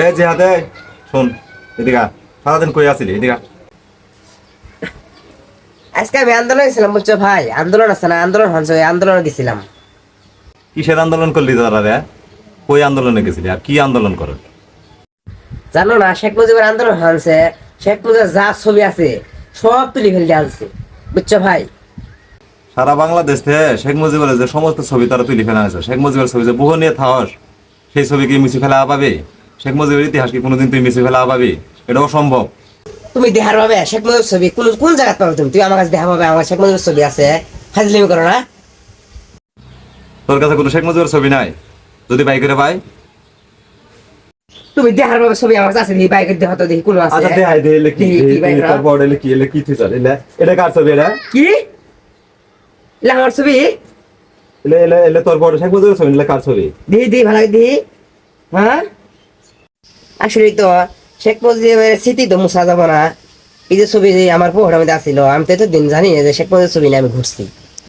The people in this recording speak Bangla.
এ জিহাদে শোন, এদিকে আ। সারাদিন কই আছিলি? এদিকে আ। আজকে আমি আন্দোলন গেছিলাম বুঝছো ভাই, আন্দোলন আছে না, আন্দোলন হচ্ছে, ওই আন্দোলনে গেছিলাম। কিসের আন্দোলন করলি তোরা রে? কই আন্দোলনে গেছিলি আর কি আন্দোলন করে? জানো না, শেখ মুজিবের আন্দোলন হচ্ছে, শেখ মুজিবের যা ছবি আছে সব তুলি ফেলতে আনছে বুঝছো ভাই। সারা বাংলাদেশ থেকে শেখ মুজিবের যে সমস্ত ছবি তারা তুলি ফেলা হয়েছে, শেখ মুজিবের ছবি যে বহু নিয়ে থাকস, সেই ছবি কি মুছে ফেলা পাবি? শেখ মুজিবের ইতিহাস কি কোনোদিন তুই মুছে ফেলা পাবি? এটা অসম্ভব। তুমি দেখার পাবে শেখ মুজিবের ছবি কোন কোন জায়গায় পাবে? তুমি আমার কাছে দেখা পাবে আমার শেখ মুজিবের ছবি আছে? ফাজলিমি করো না। তোর কাছে কোনো শেখ মুজিবের ছবি নাই? যদি বাই করে পাই, তুমি দেখার পাবে ছবি আমার কাছে আছে, দেখি বাইকের দেখা তো দেখি কোন আছে। আচ্ছা দেখাই দে, এলে কি দেখি বাইক তোর বড় এলে কি, এলে কি তুই চল, এলে এটা কার ছবি? এটা কি এলা আমার ছবি? এলে এলে এলে তোর বড় শেখ মুজিবের ছবি, এলে কার ছবি? দেখি দেখি ভালো করে দেখি। হ্যাঁ আসলে তো শেখ মুজিবের স্মৃতি তো মুছা যাবো না। এই যে ছবি যে আমার পোহরের মধ্যে আসছিল, আমি তো এতদিন জানি না যে শেখ মুজিবের ছবি নিয়ে আমি ঘুরছি।